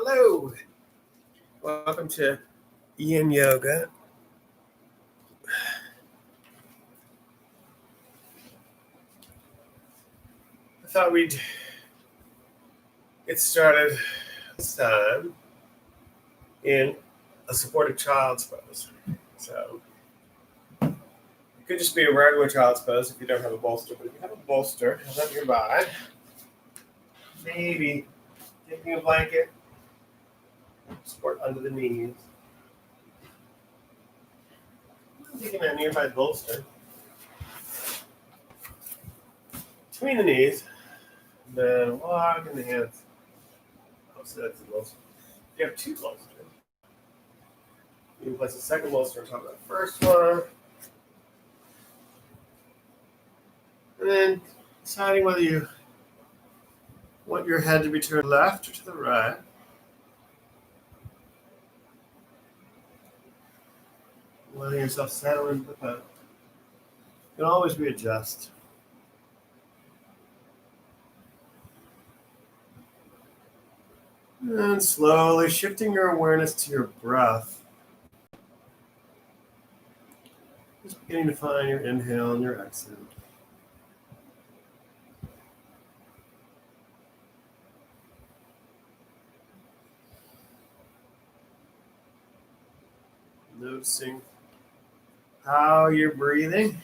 Hello, welcome to Yin Yoga. I thought we'd get started this time in a supported child's pose. So it could just be a regular child's pose if you don't have a bolster, but if you have a bolster, have that nearby. Maybe taking a blanket, support under the knees. Taking that nearby bolster between the knees, then walking the hands. So that's the bolster. If you have two bolsters, you can place a second bolster on top of that first one. And then deciding whether you want your head to be turned left or to the right. Letting yourself settle into the pose. You can always readjust. And slowly shifting your awareness to your breath. Just beginning to find your inhale and your exhale. Noticing how you're breathing.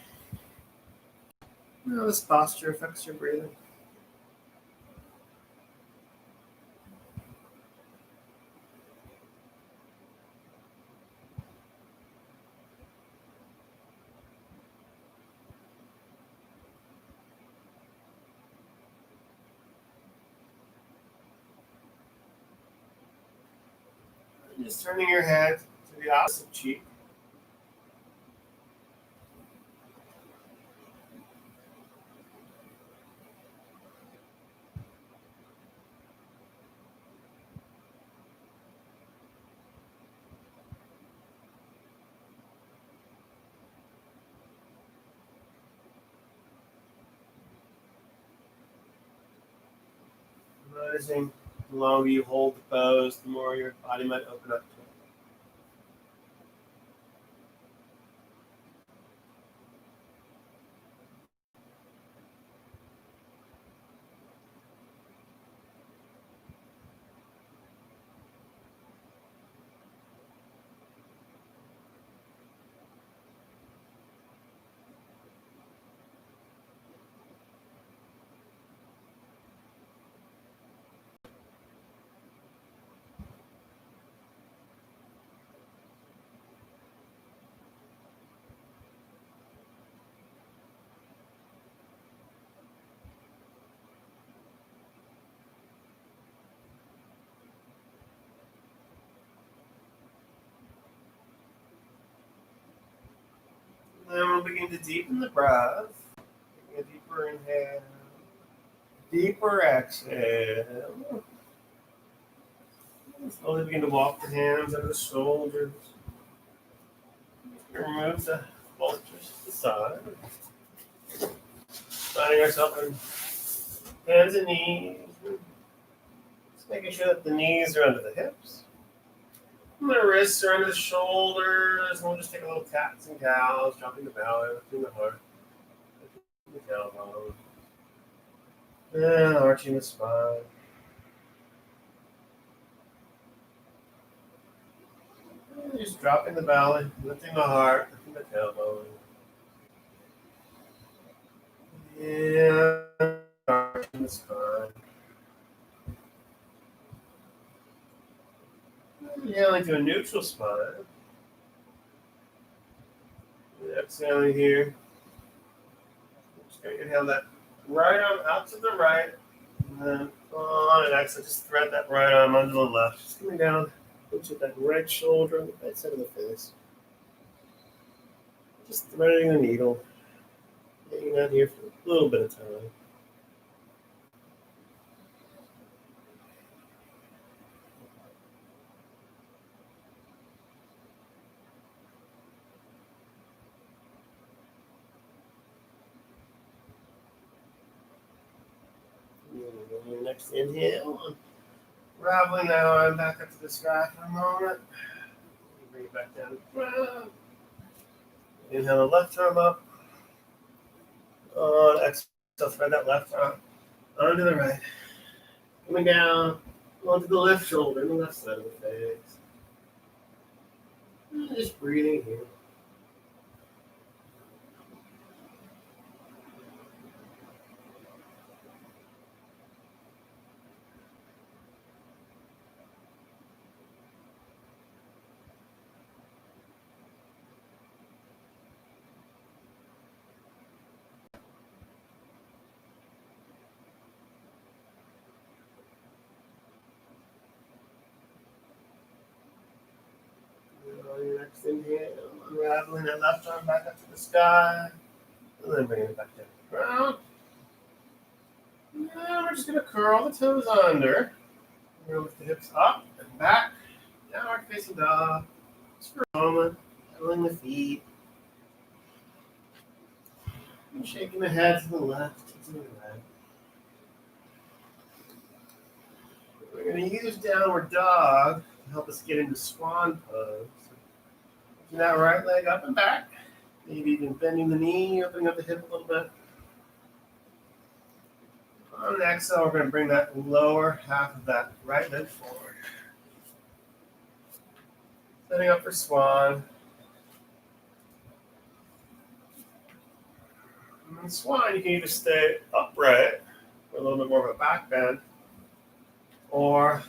How this posture affects your breathing. Just turning your head to the opposite cheek. Noticing the longer you hold the pose, the more your body might open up to it. Then we'll begin to deepen the breath. Taking a deeper inhale, deeper exhale. Slowly begin to walk the hands under the shoulders. Remove the bolsters to the side. Finding ourselves in hands and knees. Just making sure that the knees are under the hips. And the wrists are under the shoulders. And we'll just take a little cats and cows, dropping the belly, lifting the heart, lifting the tailbone. And arching the spine. And just dropping the belly, lifting the heart, lifting the tailbone. And arching the spine. Inhaling to a neutral spine. Exhaling here. Just going to inhale that right arm out to the right. And then on an exhale, just thread that right arm under the left. Just coming down into that right shoulder on the right side of the face. Just threading the needle. Hanging out here for a little bit of time. Next inhale, Unraveling now. I'm back up to the sky for a moment. Bring it back down. Inhale the left arm up. On exhale, thread that left arm onto the right. Coming down onto the left shoulder, the left side of the face. And just breathing here. On your next inhale, unraveling that left arm back up to the sky. And then bringing it back down to the ground. Now we're just going to curl the toes under. We're going to lift the hips up and back. Downward facing dog. Just for a moment. Pedaling the feet. And shaking the head to the left and to the right. We're going to use downward dog to help us get into swan pose. Lifting that right leg up and back. Maybe even bending the knee, opening up the hip a little bit. On the exhale, we're going to bring that lower half of that right leg forward. Setting up for swan. And in swan, you can either stay upright with a little bit more of a back bend, or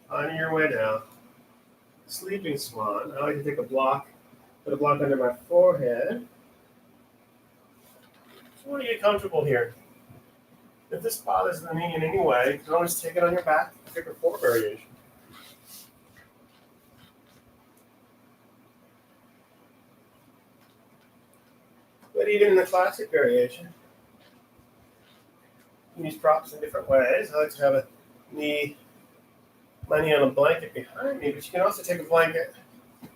on your way down. Sleeping swan. I like to take a block, put a block under my forehead. Just want to get comfortable here. If this bothers the knee in any way, you can always take it on your back, figure 4 variation. But even in the classic variation, you can use props in different ways. I like to have my knee on a blanket behind me, but you can also take a blanket and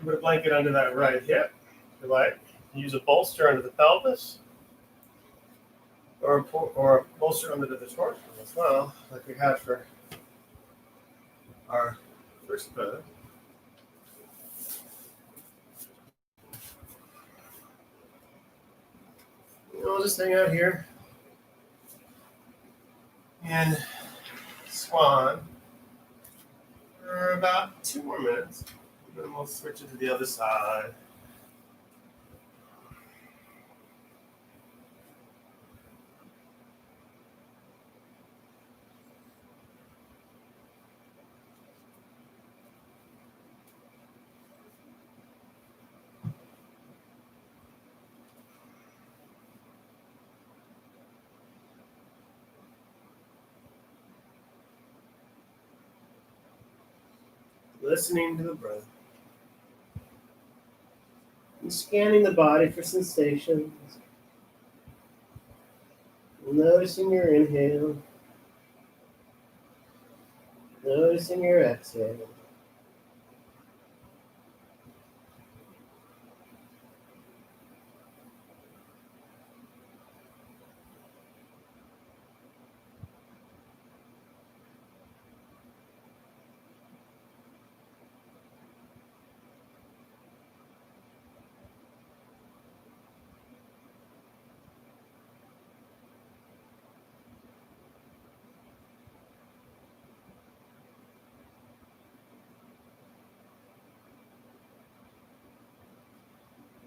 put a blanket under that right hip, if you like. Use a bolster under the pelvis, or a bolster under the torsion as well, like we had for our first pose. We'll just hang out here and swan for about 2 more minutes. And then we'll switch it to the other side. Listening to the breath. And scanning the body for sensations. Noticing your inhale. Noticing your exhale.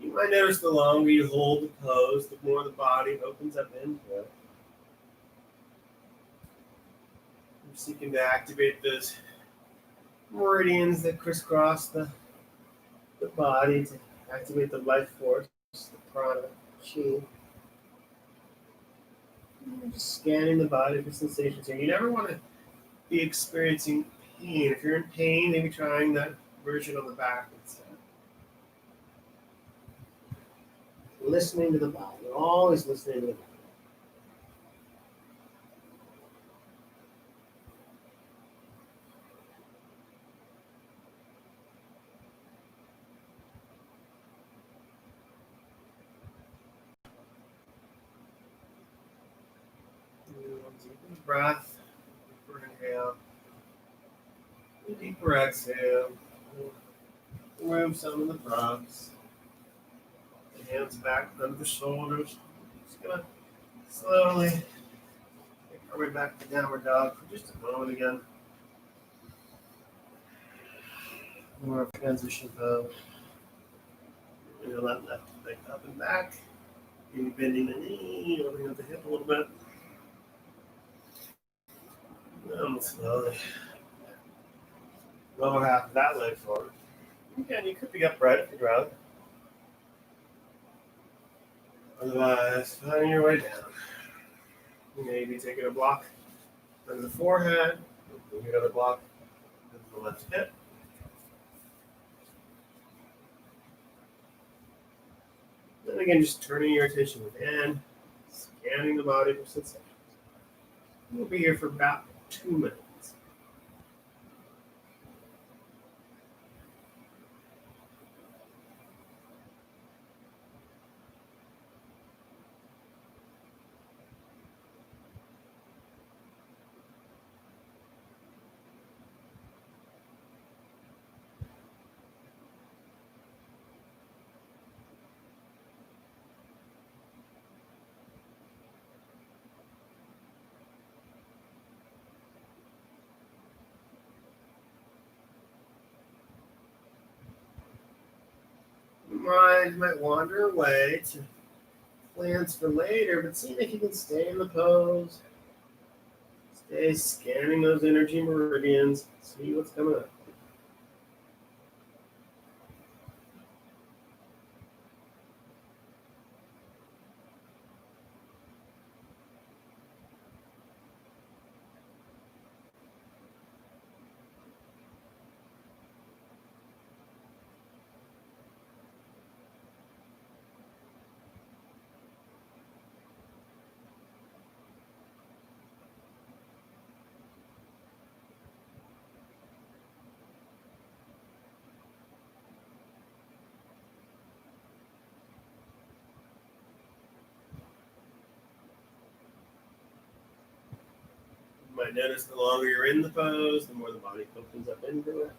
You might notice the longer you hold the pose, the more the body opens up into it. You're seeking to activate those meridians that crisscross the body, to activate the life force, the prana, chi. You're just scanning the body for sensations here. You never want to be experiencing pain. If you're in pain, maybe trying that version on the back instead. Listening to the body. Always listening to the body. Deep breath for inhale. Deeper exhale. Remove some of the props. The hands back under the shoulders. Just gonna slowly make our way back to downward dog for just a moment again. More of a transition pose. You're gonna let left leg up and back. Maybe bending the knee, opening up the hip a little bit. And slowly lower half of that leg forward. Again, you could be upright if you'd rather. Otherwise, finding your way down. Maybe taking a block under the forehead, maybe another block under the left hip. Then again, just turning your attention within, scanning the body for sensations. We'll be here for about 2 minutes. Mind might wander away to plans for later, but see if you can stay in the pose. Stay scanning those energy meridians. See what's coming up. You might notice the longer you're in the pose, the more the body opens up into it.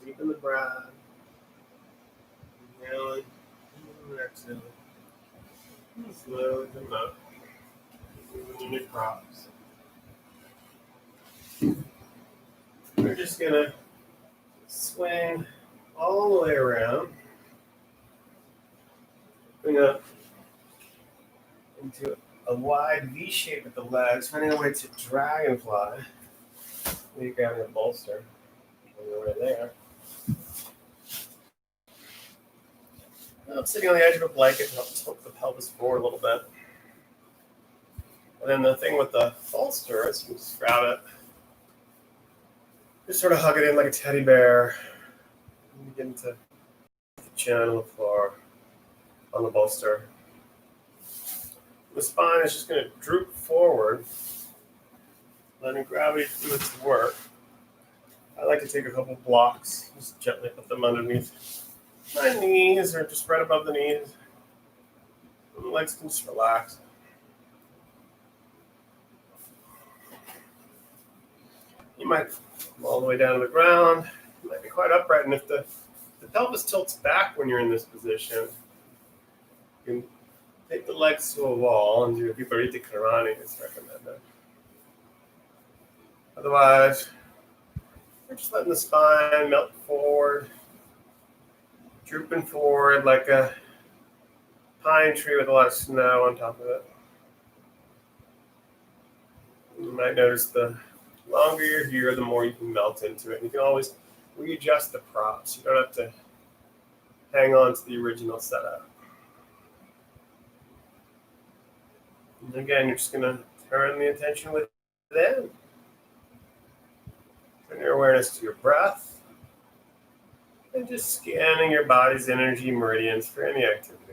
Deepen the breath. Inhaling. Exhaling. Slowly come up. Moving your props. We're just going to swing all the way around. Bring up into a wide V shape with the legs, finding our way to dragonfly. Maybe grabbing a bolster. Right there. I'm sitting on the edge of a blanket to help tilt the pelvis forward a little bit. And then the thing with the bolster is you just grab it, just sort of hug it in like a teddy bear, and begin to put the chin on the floor on the bolster. The spine is just going to droop forward, letting gravity do its work. I like to take a couple blocks, just gently put them underneath my knees or just right above the knees. And the legs can just relax. You might come all the way down to the ground. You might be quite upright, and if the pelvis tilts back when you're in this position, you can take the legs to a wall and do a Viparita Karani is recommended. Otherwise, we're just letting the spine melt forward, drooping forward like a pine tree with a lot of snow on top of it. You might notice the longer you're here, the more you can melt into it. You can always readjust the props. You don't have to hang on to the original setup. And again, you're just going to turn the attention with in. Turn your awareness to your breath and just scanning your body's energy meridians for any activity.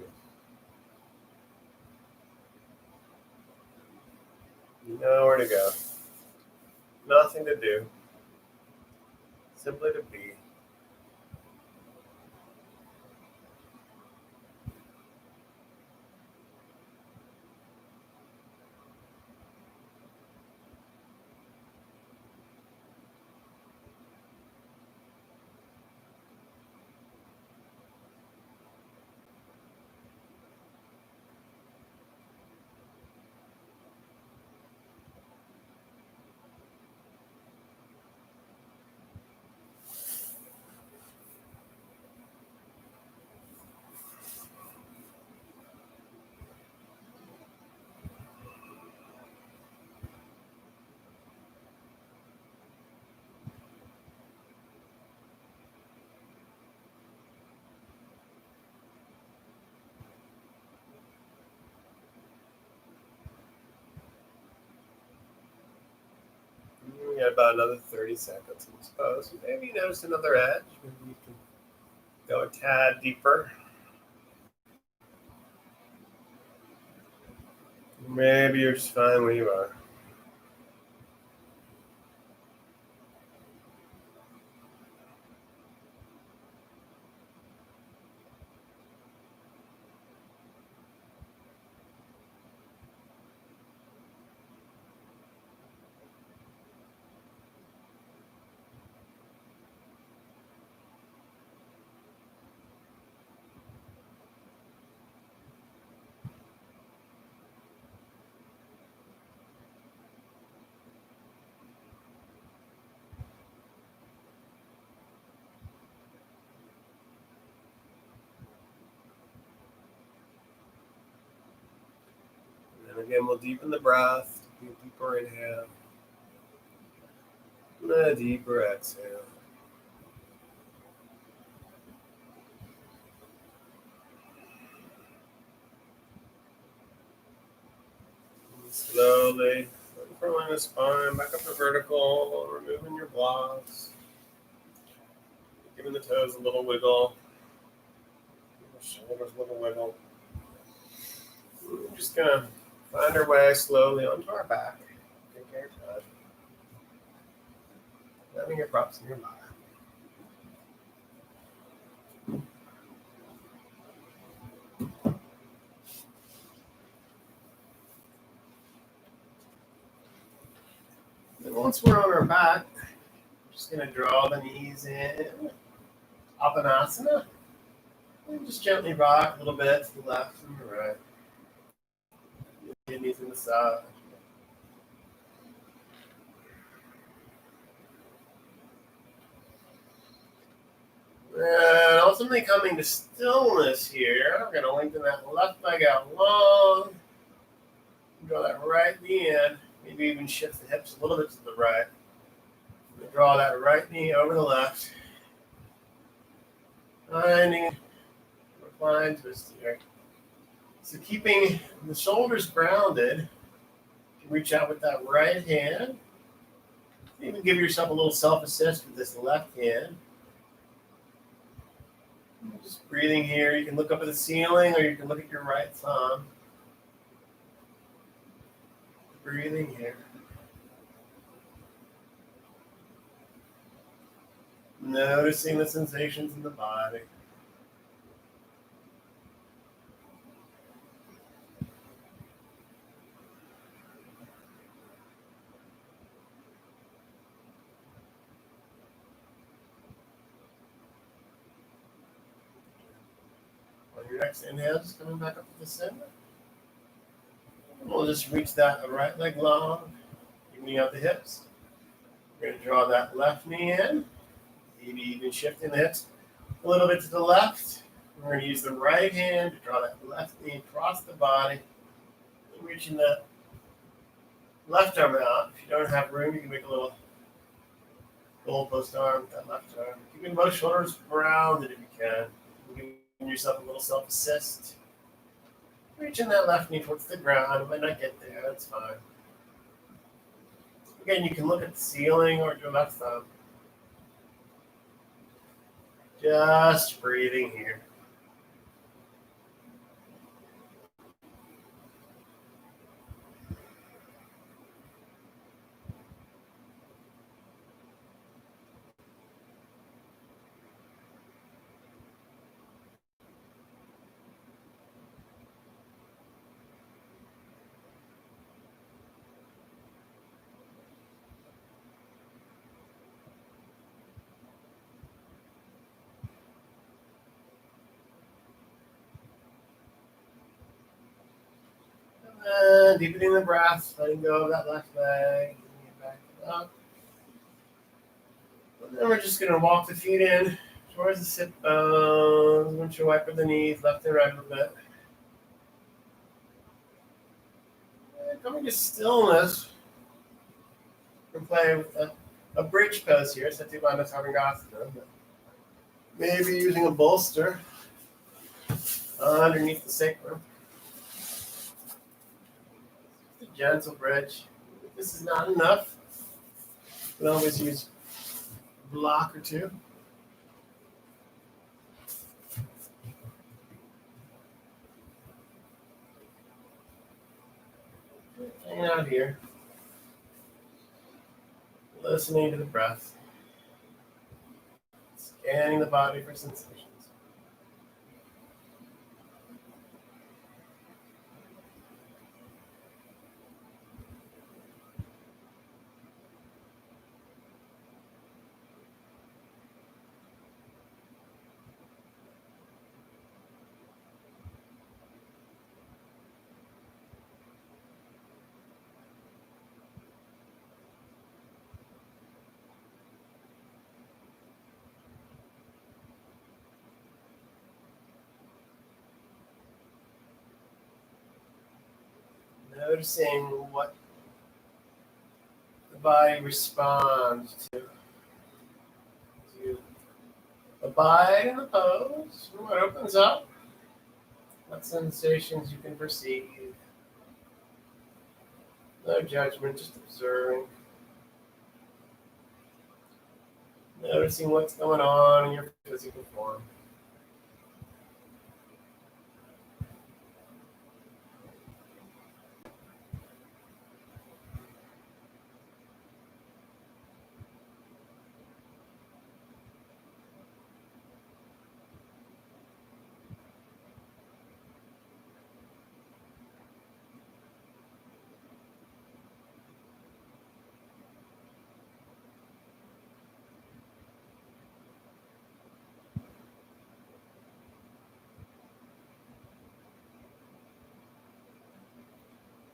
Nowhere to go. Nothing to do. Simply to be. We got about another 30 seconds, I suppose. Maybe you notice another edge. Maybe you can go a tad deeper. Maybe you're just fine where you are. And again, we'll deepen the breath. Do a deeper inhale. And a deeper exhale. And slowly curling the spine back up to vertical, removing your blocks. Giving the toes a little wiggle. The shoulders a little wiggle. We're just going to find our way slowly onto our back. Take your time. Having your props in your body. And once we're on our back, we're just going to draw the knees in. Apanasana. And just gently rock a little bit to the left and the right. Knees in the side. And ultimately coming to stillness here, I'm going to lengthen that left leg out long. Draw that right knee in. Maybe even shift the hips a little bit to the right. Draw that right knee over the left. Finding recline twist here. So keeping the shoulders grounded, reach out with that right hand. Even give yourself a little self-assist with this left hand. Just breathing here. You can look up at the ceiling or you can look at your right thumb. Breathing here. Noticing the sensations in the body. On your next inhale, just coming back up to the center. We'll just reach that right leg long, evening out the hips. We're going to draw that left knee in, maybe even shifting the hips a little bit to the left. We're going to use the right hand to draw that left knee across the body, reaching the left arm out. If you don't have room, you can make a little goalpost arm with that left arm. Keeping both shoulders grounded if you can. Giving yourself a little self-assist. Reaching that left knee towards the ground. It might not get there. That's fine. Again, you can look at the ceiling or your left thumb. Just breathing here. Deepening the breath, letting go of that left leg, back up. And then we're just going to walk the feet in towards the sit bones. Windshield wiper the knees, left and right a little bit. And coming to stillness, we're playing with a bridge pose here, Satyabandha Sarvangasana. Maybe using a bolster underneath the sacrum. A gentle bridge. If this is not enough, we can always use a block or two. Hanging out here. Listening to the breath. Scanning the body for sensations. Noticing what the body responds to. You abide in the pose, what opens up, what sensations you can perceive. No judgment, just observing. Noticing what's going on in your physical form.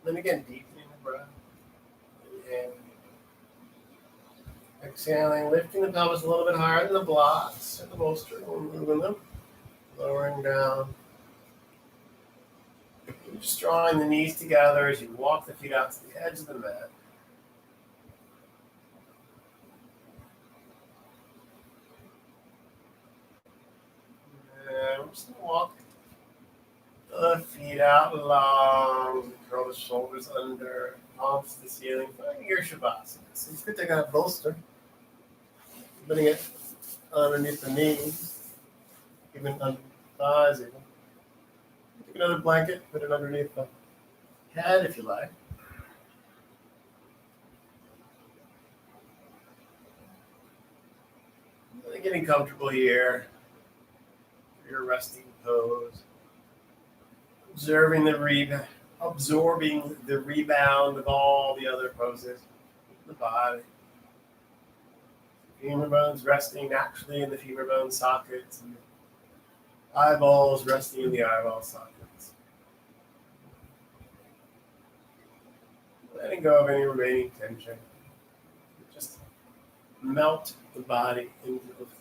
Then again, deepening the breath. Inhaling. Exhaling, lifting the pelvis a little bit higher than the blocks and the bolster, moving them, lowering down. Just drawing the knees together as you walk the feet out to the edge of the mat. And we're just going to walk the feet out long, curl the shoulders under, palms to the ceiling, finding your Shavasana. So you could take out a bolster, putting it underneath the knees, even under the thighs even. Take another blanket, put it underneath the head if you like. Really getting comfortable here. Your resting pose. Observing absorbing the rebound of all the other poses. The body. Femur bones resting naturally in the femur bone sockets. And eyeballs resting in the eyeball sockets. Letting go of any remaining tension. Just melt the body into the floor.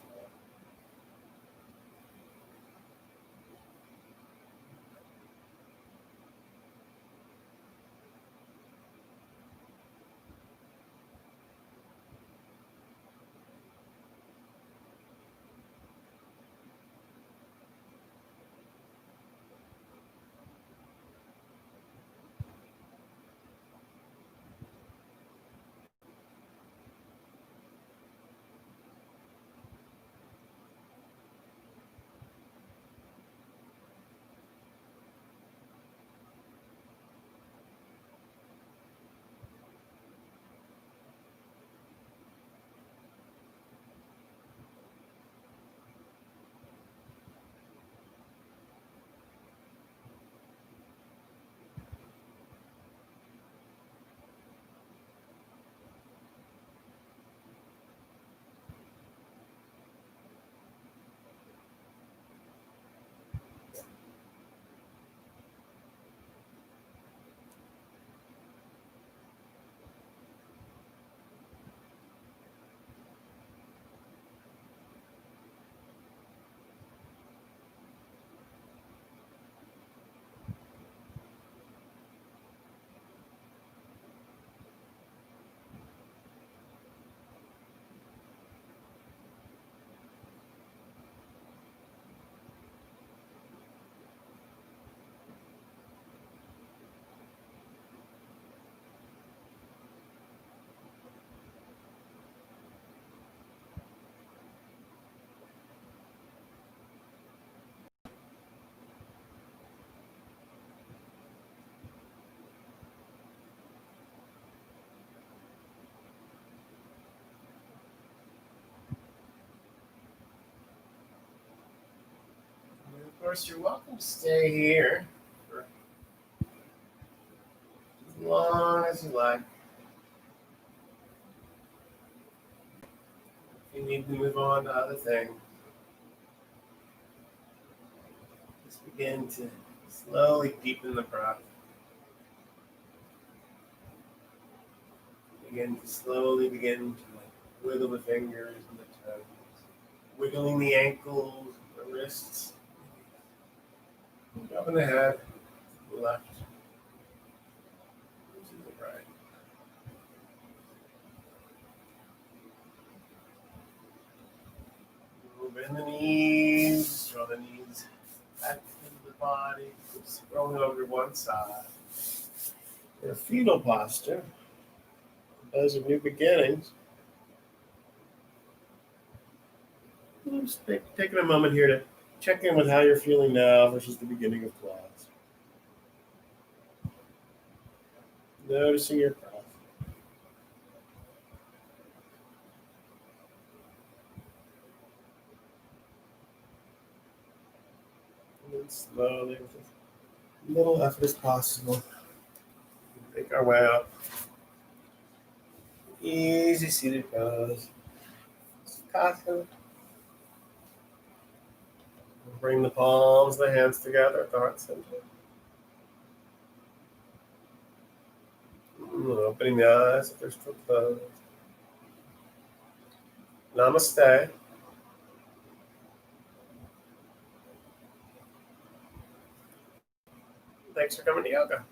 Of course, you're welcome to stay here for as long as you like. If you need to move on to other things, just begin to slowly deepen the breath. Begin to wiggle the fingers and the toes, wiggling the ankles, the wrists, up in the head, to the left, to the right. Bend the knees, draw the knees back into the body, just rolling over to one side. In a fetal posture, those are new beginnings. I'm just taking a moment here to check in with how you're feeling now versus the beginning of class. Noticing your breath. And then slowly, with as little effort as possible, make our way up. Easy seated pose. Sukhasana. Bring the palms of the hands together at the heart center. Opening the eyes if they're still closed. Namaste. Thanks for coming to yoga.